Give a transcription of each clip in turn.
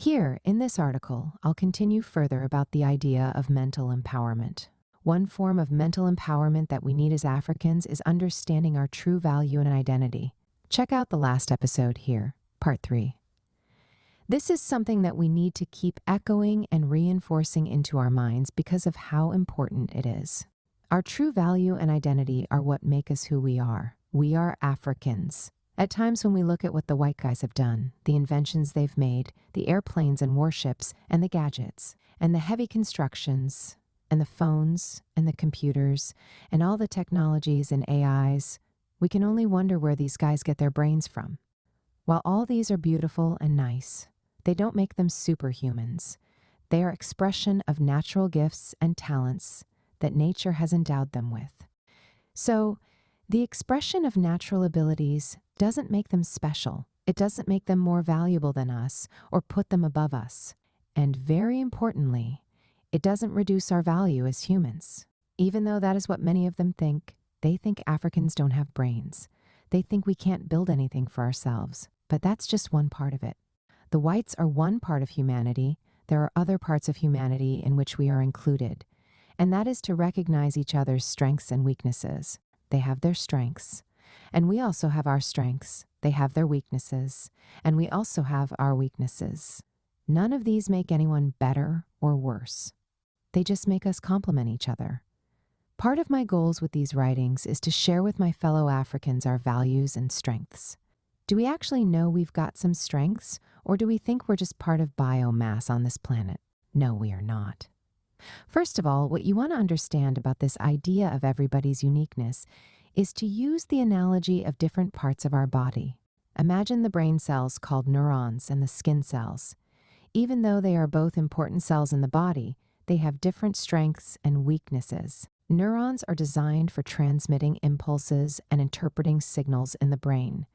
Here, in this article, I'll continue further about the idea of mental empowerment. One form of mental empowerment that we need as Africans is understanding our true value and identity. Check out the last episode here, part 3. This is something that we need to keep echoing and reinforcing into our minds because of how important it is. Our true value and identity are what make us who we are. We are Africans. At times when we look at what the white guys have done, the inventions they've made, the airplanes and warships and the gadgets, and the heavy constructions, and the phones and the computers, and all the technologies and AIs, we can only wonder where these guys get their brains from. While all these are beautiful and nice, they don't make them superhumans. They are expression of natural gifts and talents that nature has endowed them with. So, the expression of natural abilities doesn't make them special. It doesn't make them more valuable than us or put them above us. And very importantly, it doesn't reduce our value as humans. Even though that is what many of them think, they think Africans don't have brains. They think we can't build anything for ourselves. But that's just one part of it. The whites are one part of humanity. There are other parts of humanity in which we are included. And that is to recognize each other's strengths and weaknesses. They have their strengths, and we also have our strengths. They have their weaknesses, and we also have our weaknesses. None of these make anyone better or worse. They just make us complement each other. Part of my goals with these writings is to share with my fellow Africans our values and strengths. Do we actually know we've got some strengths, or do we think we're just part of biomass on this planet? No, we are not. First of all, what you want to understand about this idea of everybody's uniqueness is to use the analogy of different parts of our body. Imagine the brain cells called neurons and the skin cells. Even though they are both important cells in the body, they have different strengths and weaknesses. Neurons are designed for transmitting impulses and interpreting signals in the brain.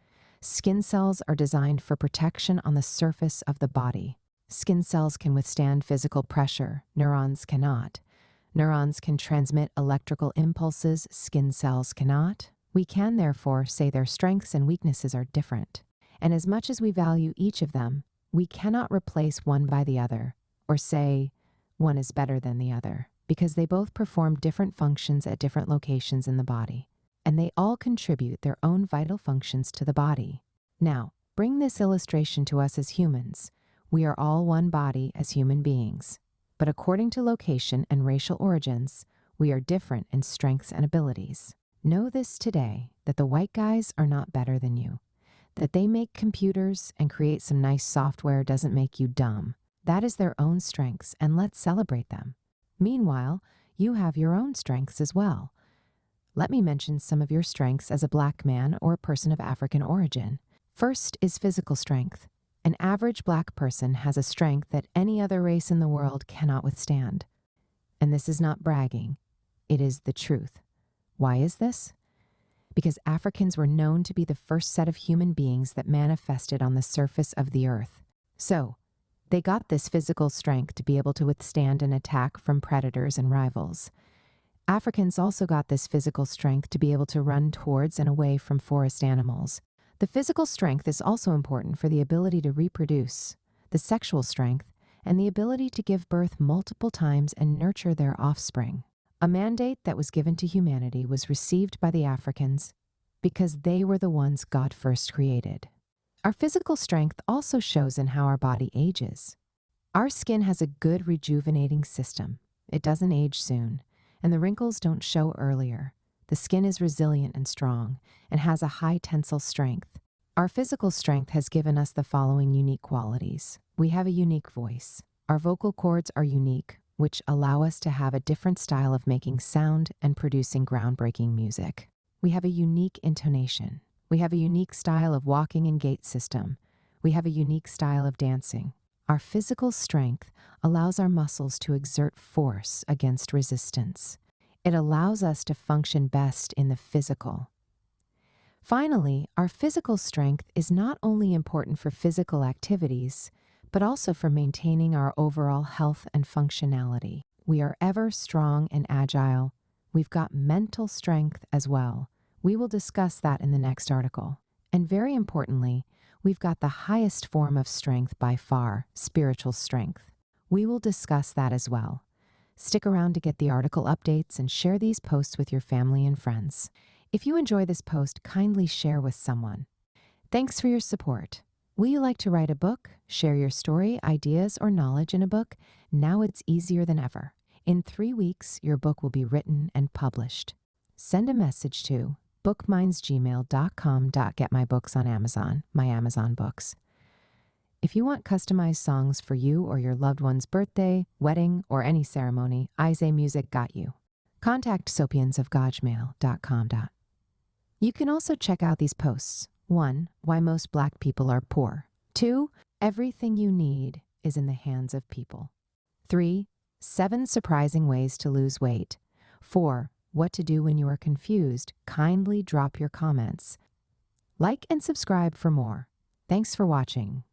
Skin cells are designed for protection on the surface of the body. Skin cells can withstand physical pressure. Neurons cannot. Neurons can transmit electrical impulses. Skin cells cannot. We can, therefore, say their strengths and weaknesses are different. And as much as we value each of them, we cannot replace one by the other, or say one is better than the other, because they both perform different functions at different locations in the body. And they all contribute their own vital functions to the body. Now, bring this illustration to us as humans. We are all one body as human beings, but according to location and racial origins, we are different in strengths and abilities. Know this today, that the white guys are not better than you. That they make computers and create some nice software doesn't make you dumb. That is their own strengths, and let's celebrate them. Meanwhile, you have your own strengths as well. Let me mention some of your strengths as a black man or a person of African origin. First is physical strength. An average black person has a strength that any other race in the world cannot withstand. And this is not bragging. It is the truth. Why is this? Because Africans were known to be the first set of human beings that manifested on the surface of the earth. So, they got this physical strength to be able to withstand an attack from predators and rivals. Africans also got this physical strength to be able to run towards and away from forest animals. The physical strength is also important for the ability to reproduce, the sexual strength, and the ability to give birth multiple times and nurture their offspring. A mandate that was given to humanity was received by the Africans because they were the ones God first created. Our physical strength also shows in how our body ages. Our skin has a good rejuvenating system. It doesn't age soon, and the wrinkles don't show earlier. The skin is resilient and strong and has a high tensile strength. Our physical strength has given us the following unique qualities. We have a unique voice. Our vocal cords are unique, which allow us to have a different style of making sound and producing groundbreaking music. We have a unique intonation. We have a unique style of walking and gait system. We have a unique style of dancing. Our physical strength allows our muscles to exert force against resistance. It allows us to function best in the physical. Finally, our physical strength is not only important for physical activities, but also for maintaining our overall health and functionality. We are ever strong and agile. We've got mental strength as well. We will discuss that in the next article. And very importantly, We've got the highest form of strength by far, spiritual strength. We will discuss that as well. Stick around to get the article updates and share these posts with your family and friends. If you enjoy this post, kindly share with someone. Thanks for your support. Will you like to write a book, share your story, ideas, or knowledge in a book? Now it's easier than ever. In 3 weeks, your book will be written and published. Send a message to bookmindsgmail.com.getmybooks on Amazon, my Amazon books. If you want customized songs for you or your loved one's birthday, wedding, or any ceremony, Ize Music got you. Contact sopiansofgojmail.com. You can also check out these posts. 1. Why most Black people are poor. 2. Everything you need is in the hands of people. 3. 7 surprising ways to lose weight. 4. What to do when you are confused. Kindly drop your comments. Like and subscribe for more. Thanks for watching.